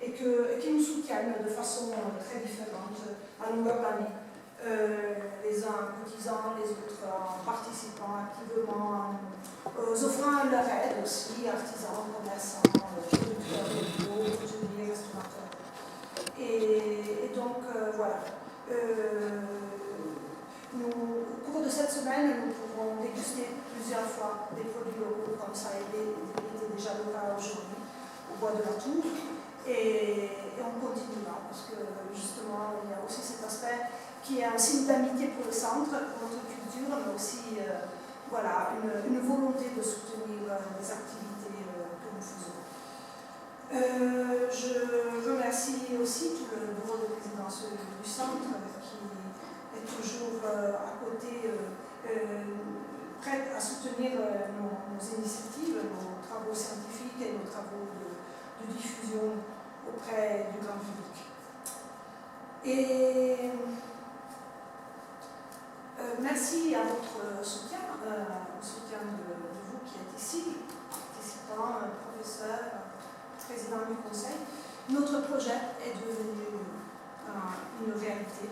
et qui nous soutiennent de façon très différente à longueur d'année. Les uns en cotisant, les autres en participant activement, offrant leur aide aussi, artisans, commerçants, producteurs locaux, hôteliers, restaurateurs. Et donc, voilà. Au cours de cette semaine, nous pourrons déguster plusieurs fois des produits locaux, comme ça a été déjà le cas aujourd'hui, au bois de la Tour. Et on continuera, parce que justement, il y a aussi cet aspect qui est un signe d'amitié pour le centre, pour notre culture, mais aussi voilà, une volonté de soutenir les activités que nous faisons. Je remercie aussi tout le bureau de présidence du centre qui est toujours à côté, prête à soutenir nos initiatives, nos travaux scientifiques et nos travaux de diffusion auprès du grand public. Et merci à votre soutien, au soutien de vous qui êtes ici, participants, professeurs, président du conseil. Notre projet est devenu une réalité.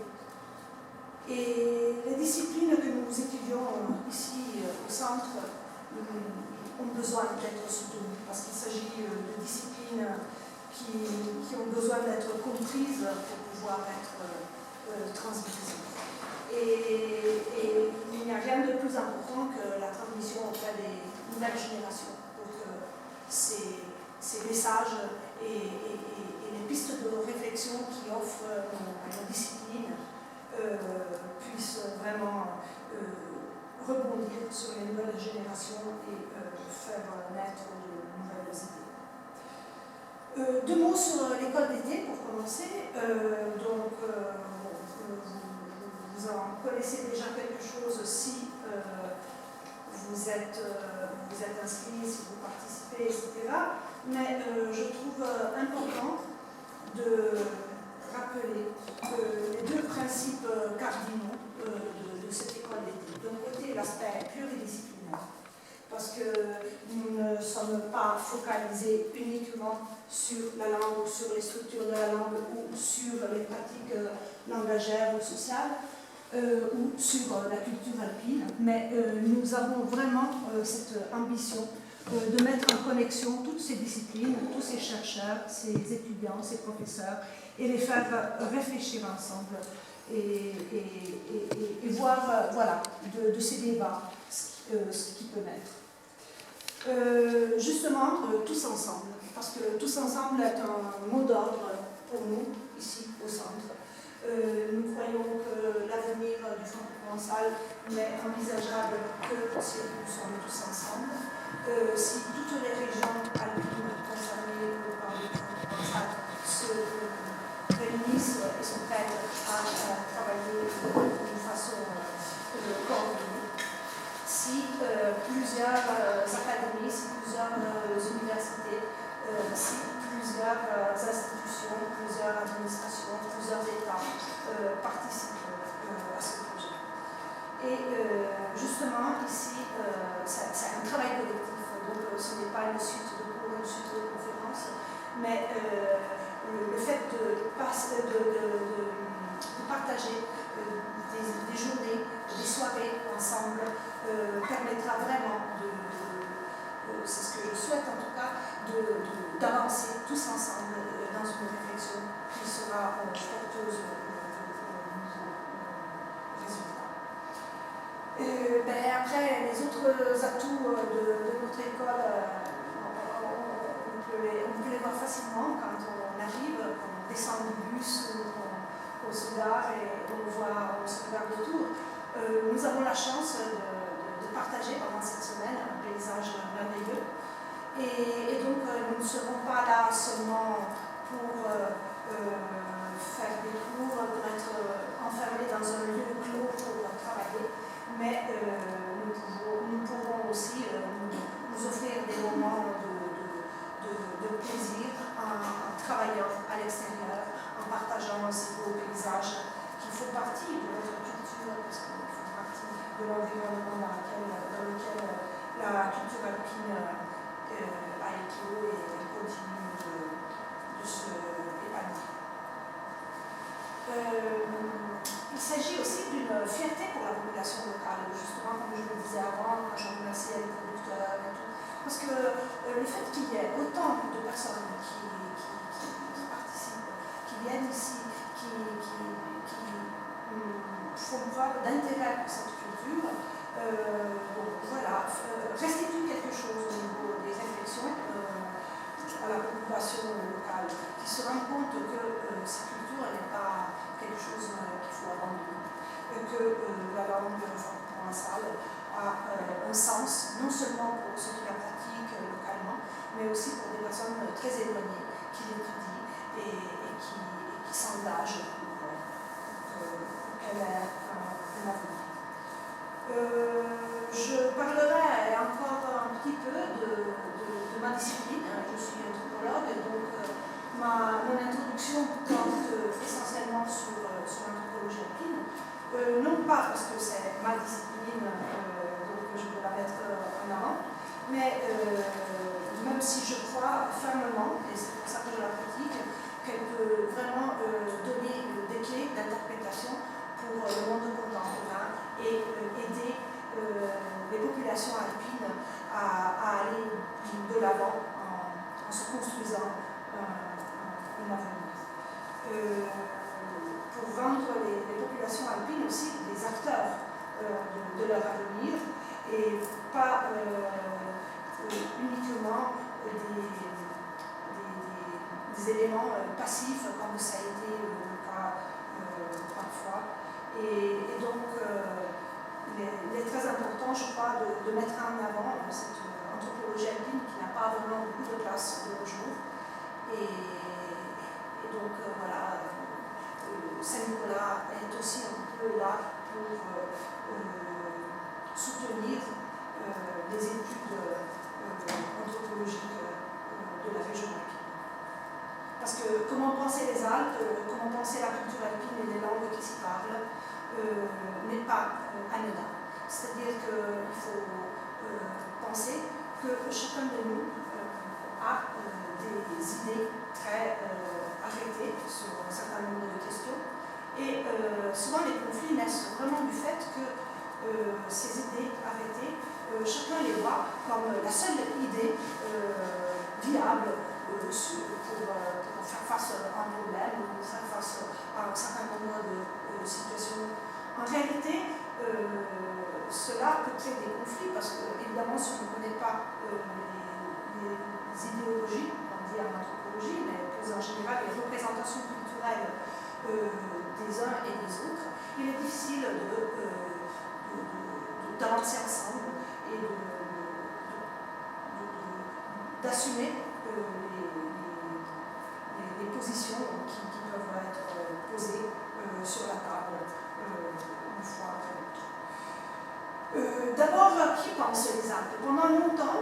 Et les disciplines que nous étudions ici au centre ont besoin d'être soutenues, parce qu'il s'agit de disciplines qui ont besoin d'être comprises pour pouvoir être transmises. Et il n'y a rien de plus important que la transmission auprès des nouvelles générations pour que ces messages et les pistes de réflexion qui offrent nos disciplines puissent vraiment rebondir sur les nouvelles générations et faire naître de nouvelles idées. Deux mots sur l'école d'été pour commencer. Vous en connaissez déjà quelque chose si vous êtes inscrit, si vous participez, etc. Mais je trouve important de rappeler les deux principes cardinaux de cette école d'été. D'un côté, l'aspect pluridisciplinaire, parce que nous ne sommes pas focalisés uniquement sur la langue, ou sur les structures de la langue, ou sur les pratiques langagières ou sociales, ou sur la culture alpine, mais nous avons vraiment cette ambition de mettre en connexion toutes ces disciplines, tous ces chercheurs, ces étudiants, ces professeurs, et les faire réfléchir ensemble et voir voilà, de ces débats ce qui peut naître. Justement, tous ensemble, parce que tous ensemble est un mot d'ordre pour nous, ici au centre. Nous croyons que l'avenir du franco-provençal n'est envisageable que si nous sommes tous ensemble. Si toutes les régions alpines concernées par le franco-provençal se réunissent et sont prêtes à travailler d'une façon coordonnée. Si plusieurs académies, si plusieurs universités, si plusieurs institutions, plusieurs administrations, plusieurs États participent à ce projet. Et justement, ici, c'est un travail collectif, donc ce n'est pas une suite de cours, une suite de conférences, mais le fait de partager des journées, des soirées ensemble permettra vraiment c'est ce que je souhaite en tout cas, d'avancer tous ensemble dans une réflexion qui sera porteuse de résultats. Après, les autres atouts de notre école, on peut les voir facilement quand on arrive, quand on descend du bus ou on se gare et on se regarde autour. Nous avons la chance de partager pendant cette semaine un paysage merveilleux. Et donc, nous ne serons pas là seulement pour faire des cours, pour être enfermés dans un lieu clos pour travailler, mais nous pourrons aussi nous offrir des moments de plaisir en travaillant à l'extérieur, en partageant ces beaux paysages qui font partie de notre culture, parce qu'ils font partie de l'environnement dans lequel la culture alpine a éclos et continue de se s'agit aussi d'une fierté pour la population locale, justement, comme je le disais avant, quand je remerciais les producteurs et tout. Parce que le fait qu'il y ait autant de personnes qui participent, qui viennent ici, qui font preuve d'intérêt pour cette culture, bon, voilà, restitue quelque chose au niveau des réflexions à la population locale, qui se rend compte que sa culture n'est pas quelque chose qu'il faut abandonner, que la langue franco-provençale a un sens, non seulement pour ceux qui la pratiquent localement, mais aussi pour des personnes très éloignées qui l'étudient et qui s'engagent pour qu'elle ait un avenir. Je parlerai encore un petit peu de ma discipline. Je suis anthropologue, donc mon introduction porte essentiellement sur l'anthropologie alpine. Non pas parce que c'est ma discipline, donc je veux la mettre en avant, mais même si je crois fermement, et c'est pour ça que je la pratique, qu'elle peut vraiment donner des clés d'interprétation pour le monde contemporain et aider les populations alpines à aller de l'avant en se construisant un avenir. Pour rendre les populations alpines aussi des acteurs de leur avenir et pas uniquement des éléments passifs comme ça a été le cas parfois. Et donc, il est très important, je crois, de mettre en avant cette anthropologie alpine qui n'a pas vraiment beaucoup de place de nos jours. Et donc, voilà, Saint-Nicolas est aussi un peu là pour soutenir les études anthropologiques de la région alpine. Parce que comment penser les Alpes, comment penser la culture alpine et les langues qui s'y parlent, n'est pas anodin. C'est-à-dire qu'il faut penser que chacun de nous a des idées très arrêtées sur un certain nombre de questions. Et souvent les conflits naissent vraiment du fait que ces idées arrêtées, chacun les voit comme la seule idée viable pour faire face à un problème ou faire face à un certain nombre de situations. En réalité, cela peut créer des conflits parce que, évidemment, si on ne connaît pas les idéologies, on dit en anthropologie, mais plus en général les représentations culturelles des uns et des autres, il est difficile d'avancer ensemble et d'assumer les positions qui peuvent être posées sur la table une fois après l'autre. D'abord, qui pense les Alpes? Pendant longtemps,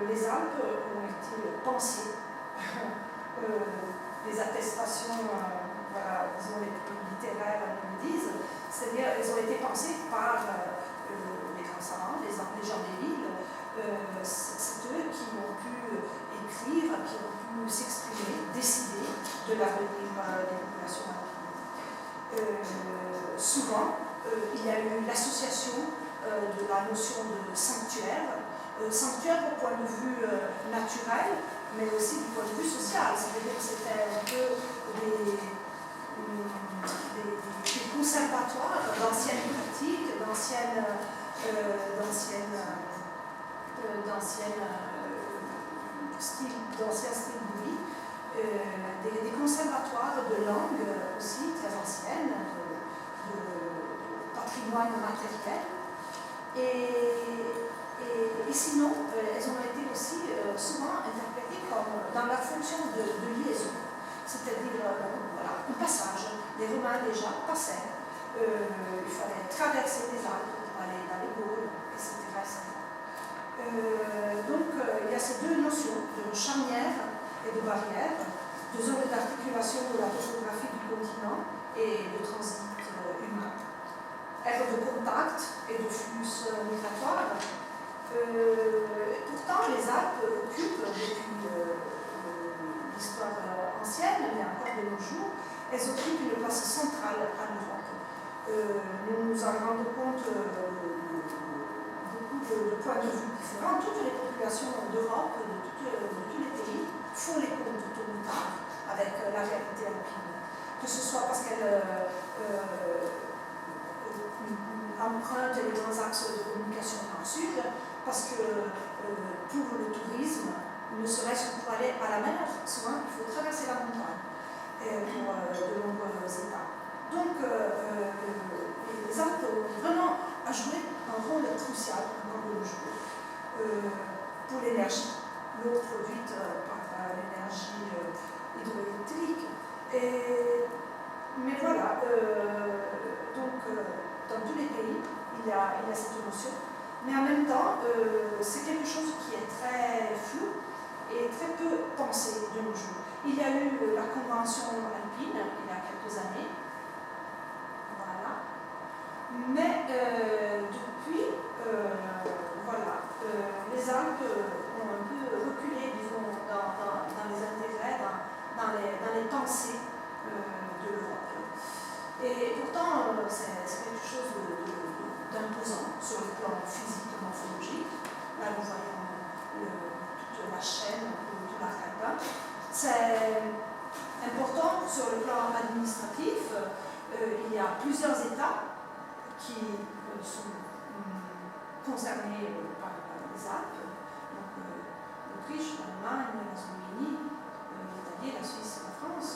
les Alpes ont été pensées. Les attestations, voilà, disons les plus littéraires nous le disent, c'est-à-dire elles ont été pensées par les grands savants, les gens des villes. C'est eux qui ont pu écrire, qui ont pu s'exprimer, décider de l'avenir des populations alpines. Souvent, il y a eu l'association de la notion de sanctuaire, sanctuaire au point de vue naturel, mais aussi du point de vue social. C'est-à-dire que c'était un peu des conservatoires d'anciennes pratiques, d'anciens styles de vie, des conservatoires de langues aussi très anciennes, de patrimoine matériel. Et sinon, elles ont été aussi souvent interprétées comme dans leur fonction de liaison, c'est-à-dire voilà, un passage. Les Romains déjà passaient, il fallait traverser les Alpes pour aller dans les Gaules, etc. Donc il y a ces deux notions de charnière et de barrière, de zones d'articulation de la topographie du continent et de transit humain. Aires de contact et de flux migratoires. Pourtant, les Alpes occupent depuis l'histoire ancienne, mais encore de nos jours, elles occupent une place centrale à l'Europe. nous nous en rendons compte beaucoup de points de vue différents. Toutes les populations d'Europe, de tous les pays, font les comptes tôt ou tard avec la réalité alpine. Que ce soit parce qu'elles empruntent les grands axes de communication nord-sud, parce que pour le tourisme, ne serait-ce que pour aller à la mer, souvent il faut traverser la montagne pour de nombreux états. Donc les Alpes ont vraiment à jouer un rôle crucial dans le jour pour l'énergie, l'eau produite par l'énergie hydroélectrique. Mais voilà, donc dans tous les pays, il y a cette notion. Mais en même temps, c'est quelque chose qui est très flou et très peu pensé de nos jours. Il y a eu la convention alpine il y a quelques années. Voilà. Mais depuis, voilà, les Alpes ont un peu reculé, disons, dans les intérêts, dans les pensées de l'Europe. Et pourtant, c'est quelque chose d'imposant sur le plan physique, morphologique. Là, nous voyons toute la chaîne, tout l'arcade. C'est important sur le plan administratif. Il y a plusieurs États qui sont concernés par les Alpes, donc l'Autriche, l'Allemagne, la Slovénie, l'Italie, la Suisse et la France.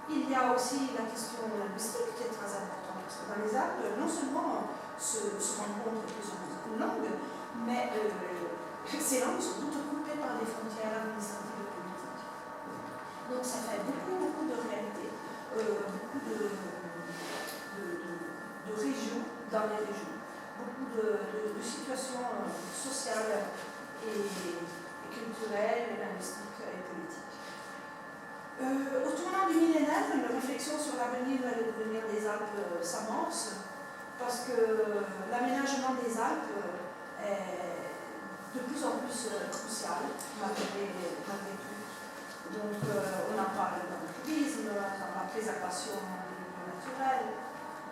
Il y a aussi la question linguistique qui est très importante, parce que dans les Alpes, non seulement se rencontrent plusieurs langues, mais ces langues sont toutes coupées par des frontières administratives et politiques. Donc ça fait beaucoup de réalités, beaucoup de régions dans les régions, beaucoup de situations sociales et culturelles, et linguistiques et politiques. Au tournant du millénaire, une réflexion sur l'avenir et le devenir des Alpes s'amorce, parce que l'aménagement des Alpes est de plus en plus crucial, malgré tout. Donc on en parle dans le tourisme, dans la préservation des milieux naturels,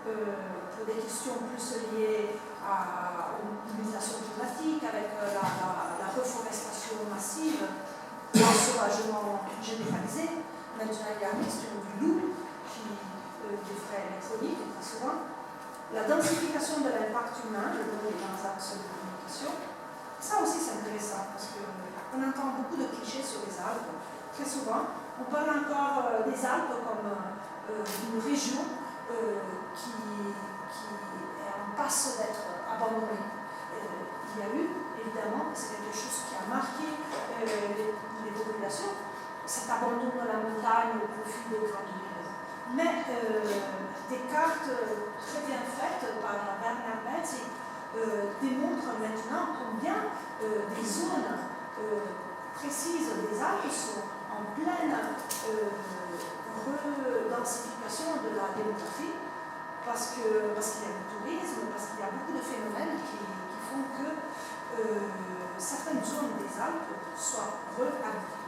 pour des questions plus liées aux mutations climatiques, avec la reforestation massive, l'ensauvagement généralisé. Maintenant, il y a la question du loup, des frais électroniques, très souvent. La densification de l'impact humain, le long des grands axes de communication. Ça aussi, c'est intéressant, parce qu'on entend beaucoup de clichés sur les Alpes. Très souvent, on parle encore des Alpes comme d'une région qui est en passe d'être abandonnée. Il y a eu, évidemment, c'est quelque chose qui a marqué les populations, cet abandon de la montagne au profit des grandes villes. Mais des cartes très bien faites par Bernard Metz démontrent maintenant combien des zones précises des Alpes sont en pleine redensification de la démographie, parce qu'il y a du tourisme, parce qu'il y a beaucoup de phénomènes qui font que certaines zones des Alpes soient réhabitées.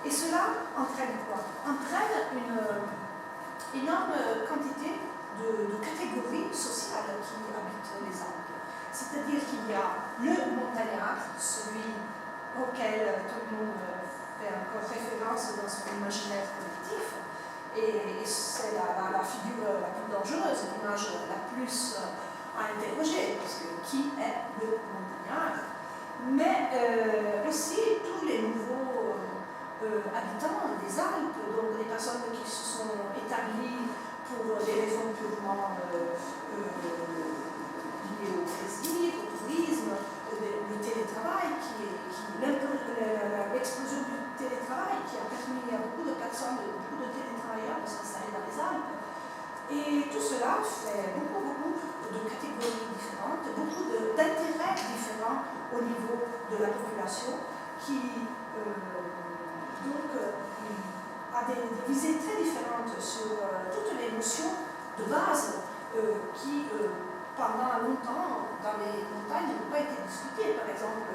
Et cela entraîne quoi? Entraîne une énorme quantité de catégories sociales qui habitent les Alpes. C'est-à-dire qu'il y a le montagnard, celui auquel tout le monde fait encore référence dans son imaginaire collectif, et c'est la figure la plus dangereuse, l'image la plus à interroger, parce que qui est le montagnard? Mais aussi tous les nouveaux habitants des Alpes, donc les personnes qui se sont établies pour des raisons purement liées au plaisir, au tourisme, le télétravail, l'explosion du télétravail qui a permis à beaucoup de personnes, beaucoup de télétravailleurs de s'installer dans les Alpes. Et tout cela fait beaucoup de catégories différentes, beaucoup d'intérêts différents au niveau de la population qui a des visées très différentes sur toutes les notions de base qui, pendant longtemps, dans les montagnes, n'ont pas été discutées. Par exemple,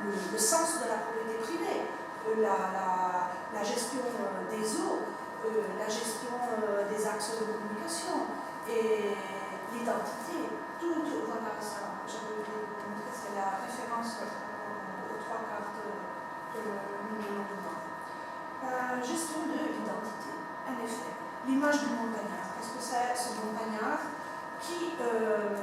le sens de la propriété privée, la gestion des eaux, la gestion des axes de communication et l'identité, tout, voilà, ça, j'avais oublié de vous montrer, c'est la référence aux 3 cartes que nous venons de voir. Gestion de l'identité, en effet. L'image du montagnard, qu'est-ce que c'est ce montagnard qui,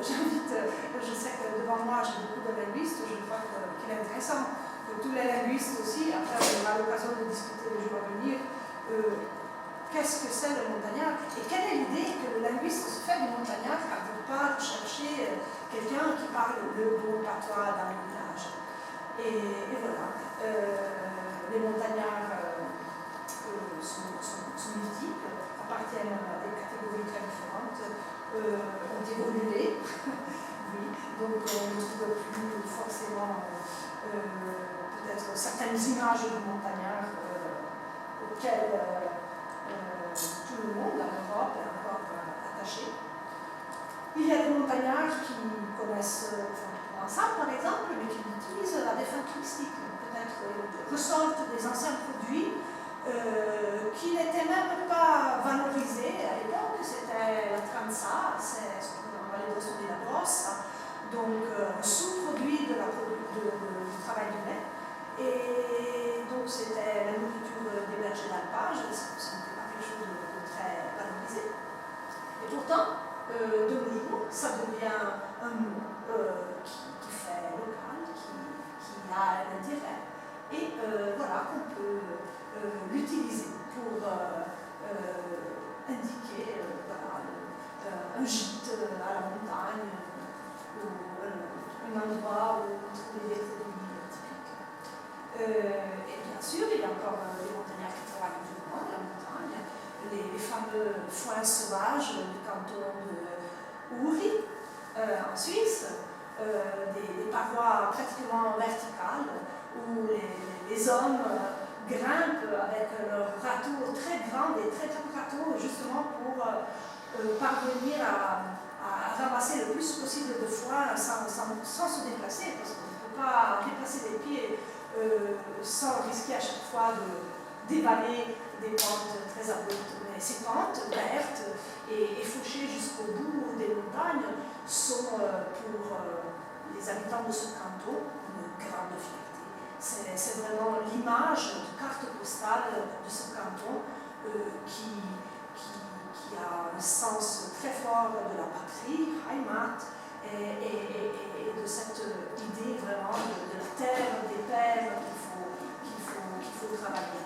j'invite, je sais que devant moi j'ai beaucoup de linguistes, je crois qu'il est intéressant que tous les linguistes aussi, après on aura l'occasion de discuter les jours à venir, qu'est-ce que c'est le montagnard et quelle est l'idée que le linguiste se fait du montagnard quand il part chercher quelqu'un qui parle le bon patois dans le village. Et voilà, les montagnards sont multiples, appartiennent à des catégories très différentes, ont évolué, oui, donc on ne trouve plus forcément peut-être certaines images de montagnards auxquelles tout le monde en Europe est encore attaché. Il y a des montagnards qui connaissent Provençal par exemple, mais qui l'utilisent à des fins touristiques, peut-être ressortent des anciens produits qui n'étaient même pas valorisés à l'époque. C'était la tranza, c'est ce qu'on va les de la brosse, donc un sous-produit du travail du lait. Et donc c'était la nourriture des bergers d'alpage, ce n'était pas quelque chose de très valorisé. Et pourtant, de nos jours, ça devient un mot qui fait local, qui a un intérêt. Et voilà qu'on peut l'utiliser pour indiquer voilà, un gîte à la montagne ou un endroit où on trouve des produits typiques. Et bien sûr, il y a encore les montagnards qui travaillent durement la montagne, les fameux foins sauvages du canton de Uri en Suisse, des parois pratiquement verticales où les hommes grimpent avec leurs râteaux très grands, des très grands râteaux, justement pour parvenir à ramasser le plus possible de foin sans se déplacer, parce qu'on ne peut pas déplacer les pieds sans risquer à chaque fois d'évaler des pentes très abruptes. Mais ces pentes vertes et fauchées jusqu'au bout des montagnes sont pour les habitants de ce canton une grande fierté. C'est vraiment l'image de carte postale de ce canton qui a un sens très fort de la patrie, Heimat, et de cette idée vraiment de la terre, des pères qu'il faut travailler.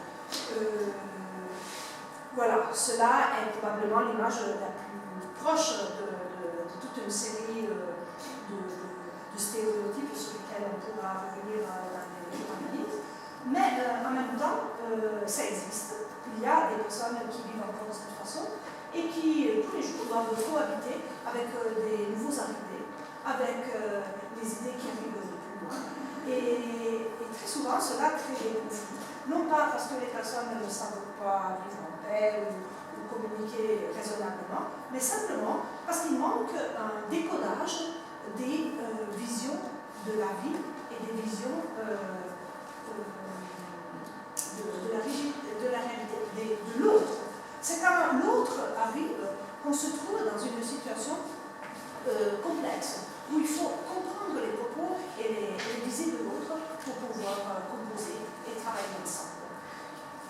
Voilà, cela est probablement l'image la plus proche de toute une série de stéréotypes sur lesquels on pourra revenir dans les jours à venir. Mais en même temps, ça existe. Il y a des personnes qui vivent encore de cette façon et qui, tous les jours, doivent cohabiter avec des nouveaux arrivés, avec des idées qui arrivent de plus loin. Et très souvent, cela crée des conflits. Non pas parce que les personnes ne savent pas vivre en paix ou communiquer raisonnablement, mais simplement parce qu'il manque un décodage des visions de la vie et des visions de la réalité de l'autre. C'est quand l'autre arrive qu'on se trouve dans une situation complexe, où il faut comprendre les propos et les visées de l'autre pour pouvoir composer et travailler ensemble.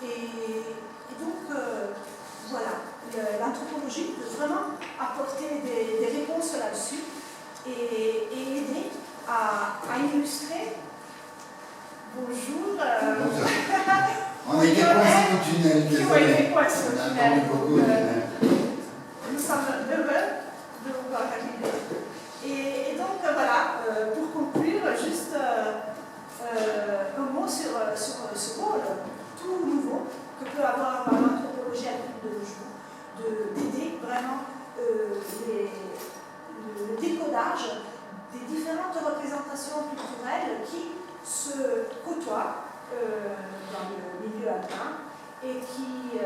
Et donc, voilà, l'anthropologie peut vraiment apporter des réponses là-dessus et aider à illustrer. Bonjour. Bonjour. On était coincés au tunnel, désolé. On attend beaucoup au tunnel. Nous sommes heureux de vous voir arriver. Et donc, voilà, pour conclure, juste un mot sur ce rôle tout nouveau que peut avoir l'anthropologie de nos jours, d'aider vraiment le décodage des différentes représentations culturelles qui se côtoient dans le milieu alpin et qui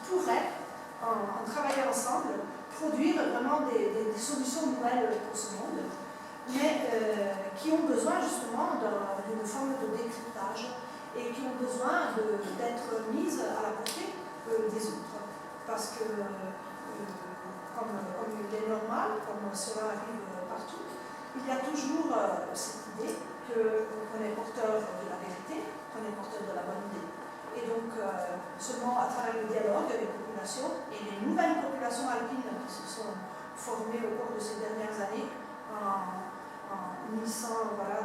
pourraient, en travaillant ensemble, produire vraiment des solutions nouvelles pour ce monde, mais qui ont besoin justement d'une forme de décryptage et qui ont besoin d'être mises à la portée des autres. Parce que, comme général, comme cela arrive partout, il y a toujours cette idée qu'on est porteur de la vérité, qu'on est porteur de la bonne idée. Et donc, seulement à travers le dialogue avec les populations et les nouvelles populations alpines qui se sont formées au cours de ces dernières années en unissant un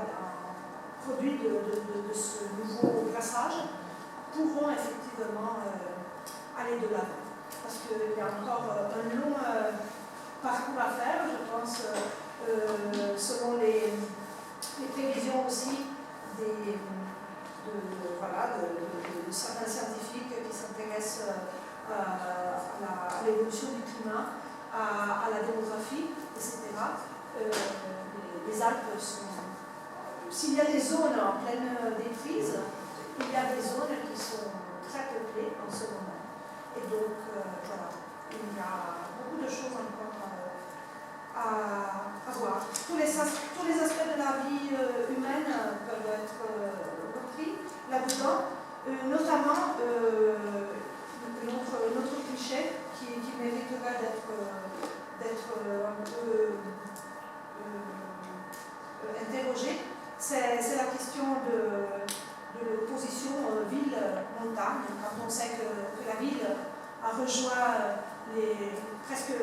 produit de ce nouveau brassage, pourront effectivement aller de l'avant. Parce qu'il y a encore un long parcours à faire, je pense, selon les prévisions aussi de certains scientifiques qui s'intéressent à l'évolution du climat, à la démographie, etc. Les Alpes sont... S'il y a des zones en pleine déprise, il y a des zones qui sont très peuplées en ce moment. Et donc, voilà, il y a beaucoup de choses encore à voir. Tous les aspects de la vie humaine peuvent être repris là-dedans, notamment notre cliché qui mériterait d'être un peu interrogé. C'est la question de l'opposition ville-montagne. Quand on sait que la ville a rejoint presque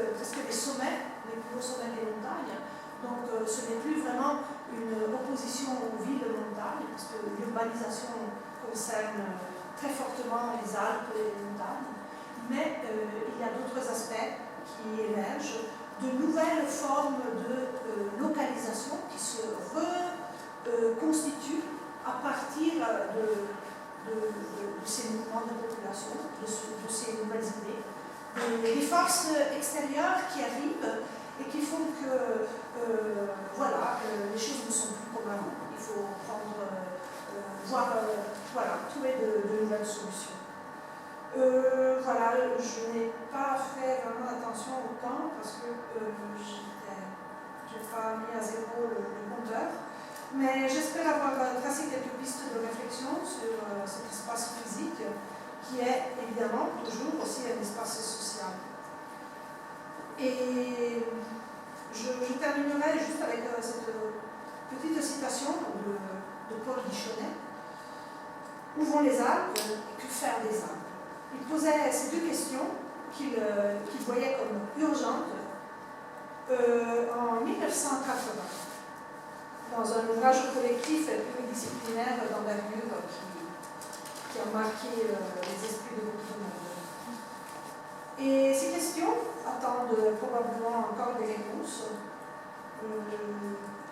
les sommets, les plus hauts sommets des montagnes, donc ce n'est plus vraiment une opposition ville-montagne, parce que l'urbanisation concerne très fortement les Alpes et les montagnes, mais il y a d'autres aspects qui émergent, de nouvelles formes de localisation qui se reconstituent à partir de ces mouvements de population, de ces nouvelles idées, des forces extérieures qui arrivent et qui font que les choses ne sont plus comme avant. Il faut trouver de nouvelles solutions. Je n'ai pas fait vraiment attention au temps parce que je n'ai pas mis à zéro le compteur. Mais j'espère avoir tracé quelques pistes de réflexion sur cet espace physique qui est évidemment toujours aussi un espace social. Et je terminerai juste avec cette petite citation de Paul Guichonnet. Où vont les Alpes et que faire des Alpes? Il posait ces deux questions qu'il voyait comme urgentes en 1980, dans un ouvrage collectif pluridisciplinaire d'envergure qui a marqué les esprits de beaucoup de monde. Et ces questions attendent probablement encore des réponses.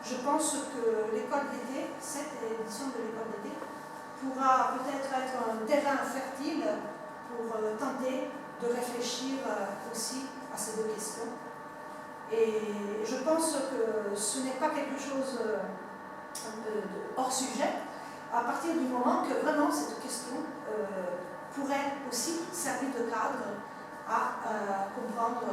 Je pense que l'école d'été, cette édition de l'école d'été, pourra peut-être être un terrain fertile pour tenter de réfléchir aussi à ces deux questions. Et je pense que ce n'est pas quelque chose hors sujet, à partir du moment que vraiment cette question pourrait aussi servir de cadre à comprendre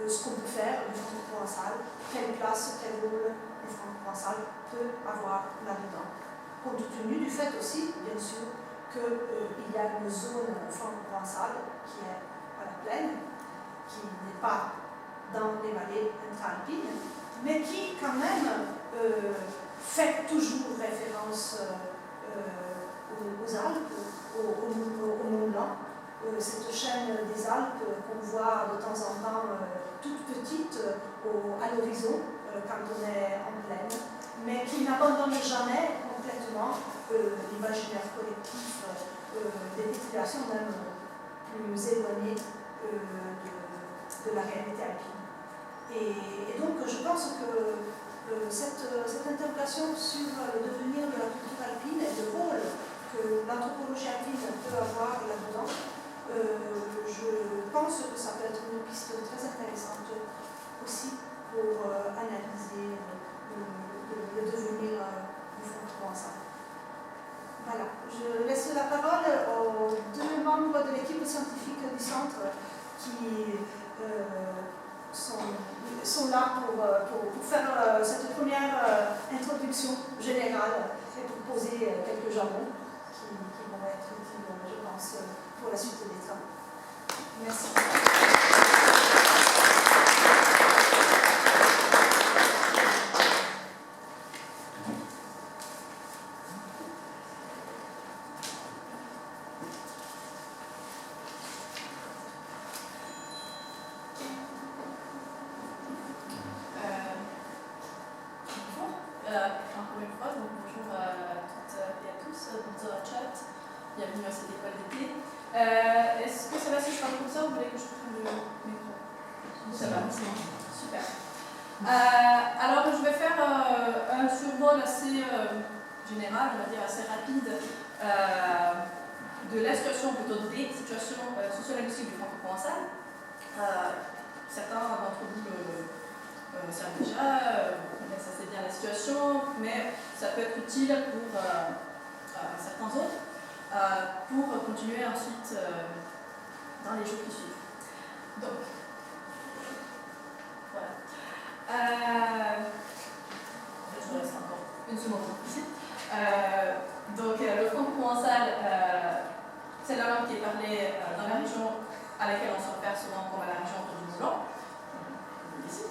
ce qu'on peut faire du franco-provençal, quelle place, quel rôle le franco-provençal peut avoir là-dedans. Compte tenu du fait aussi, bien sûr, qu'il y a une zone franco-provençale qui est à la plaine, qui n'est pas dans les vallées intra-alpines, mais qui quand même fait toujours référence aux Alpes, au Mont Blanc, cette chaîne des Alpes qu'on voit de temps en temps toute petite à l'horizon quand on est en plaine, mais qui n'abandonne jamais complètement l'imaginaire collectif des populations même plus éloignées de la réalité alpine. Et donc je pense que cette interpellation sur le devenir de la culture alpine et le rôle que l'anthropologie alpine peut avoir là-dedans, je pense que ça peut être une piste très intéressante aussi pour analyser le devenir du franco-provençal. Voilà, je laisse la parole aux deux membres de l'équipe scientifique du centre qui sont là pour faire cette première introduction générale et pour poser quelques jalons qui vont être utiles, je pense, pour la suite des travaux. Merci. Est-ce que ça va si je parle comme ça ou vous voulez que je prenne le micro? Ça va, c'est bon. Super. Alors, je vais faire un survol assez général, on va dire assez rapide, de la situation, plutôt des situations sociolinguistiques du franco-provençal. Certains d'entre vous le savent déjà, vous connaissez assez bien la situation, mais ça peut être utile pour certains autres, pour continuer ensuite dans les jours qui suivent. Donc, voilà. Je reste encore une seconde ici. Donc, le franco-provençal, c'est la langue qui est parlée dans la région à laquelle on se repère souvent comme la région du Moulin. Ici.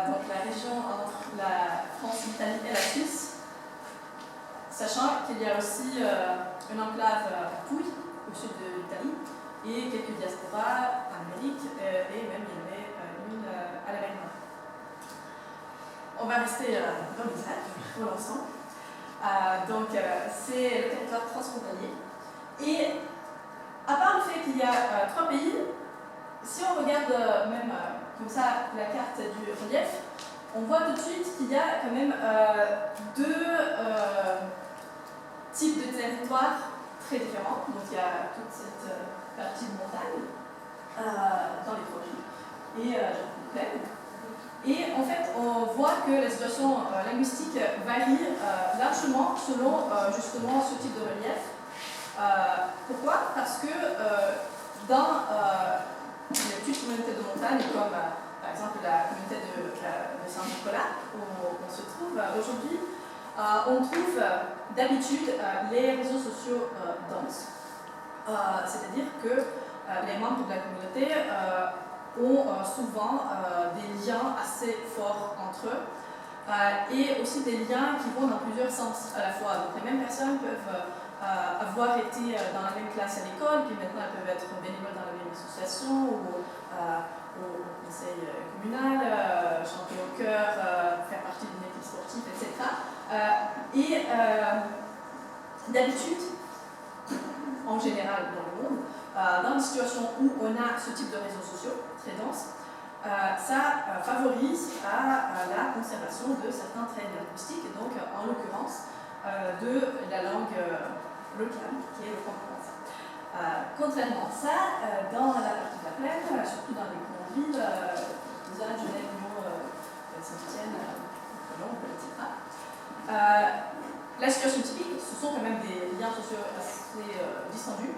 Donc, la région entre la France, l'Italie et la Suisse, sachant qu'il y a aussi une enclave à Pouille, au sud de l'Italie, et quelques diasporas en Amérique, et même il y en avait une à l'Amérique du Nord. On va rester dans l'Israël pour l'instant. Donc, c'est le territoire transfrontalier. Et à part le fait qu'il y a 3 pays, si on regarde même comme ça la carte du relief, on voit tout de suite qu'il y a quand même 2 types de territoires très différents. Donc il y a toute cette partie de montagne dans les tropiques et de plaine. Et en fait, on voit que la situation linguistique varie largement selon justement ce type de relief. Pourquoi? Parce que dans les petites communautés de montagne, comme par exemple la communauté de Saint-Nicolas, où on se trouve aujourd'hui, on trouve d'habitude les réseaux sociaux denses, c'est-à-dire que les membres de la communauté ont souvent des liens assez forts entre eux et aussi des liens qui vont dans plusieurs sens à la fois. Donc les mêmes personnes peuvent avoir été dans la même classe à l'école, puis maintenant elles peuvent être bénévoles dans la même association ou au conseil communal, chanter au chœur, faire partie d'une équipe sportive, etc. Et d'habitude, en général dans le monde, dans des situations où on a ce type de réseaux sociaux très denses, ça favorise à la conservation de certains traits linguistiques, et donc en l'occurrence de la langue locale, qui est le franco-provençal. Contrairement à ça, dans la partie de la plaine, surtout dans les grandes villes, Lausanne, Genève, Lyon, Saint-Étienne, Colombes, etc., la situation typique, ce sont quand même des liens sociaux assez distendus.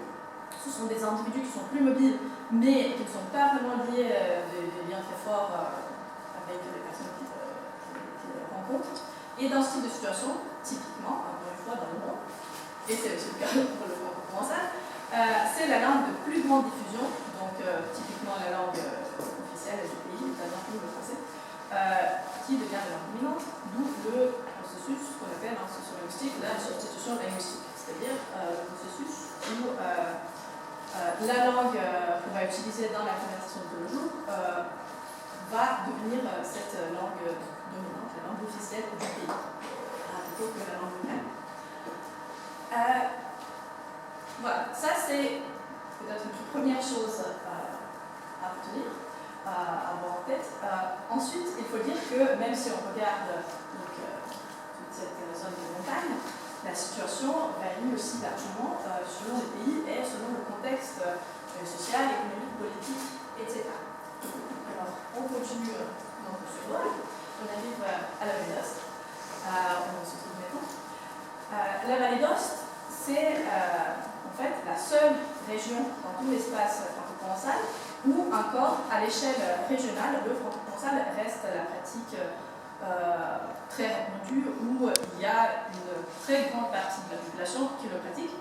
Ce sont des individus qui sont plus mobiles, mais qui ne sont pas vraiment liés des liens très forts avec les personnes qu'ils rencontrent. Et dans ce type de situation, typiquement, encore une fois dans le monde, et c'est aussi le cas pour le franco-provençal, c'est la langue de plus grande diffusion, donc typiquement la langue officielle du pays, l'italien ou le français, qui devient la langue dominante, d'où le processus qu'on appelle en sociolinguistique la substitution linguistique, c'est-à-dire le processus où la langue qu'on va utiliser dans la conversation de tous les jours va devenir cette langue dominante, la langue officielle du pays, plutôt que la langue locale. Voilà, ça c'est peut-être une première chose à retenir, à avoir en tête. Ensuite, il faut dire que même si on regarde donc, toute cette zone de montagne, la situation varie aussi largement selon les pays et selon le contexte social, économique, politique, etc. Alors, on continue dans le survol, on arrive à la Vallée d'Aoste, on se trouve maintenant. La Vallée d'Aoste, c'est en fait la seule région dans tout l'espace franco-provençal où encore, à l'échelle régionale, le franco-provençal reste la pratique très répandue, où il y a une très grande partie de la population qui le pratique.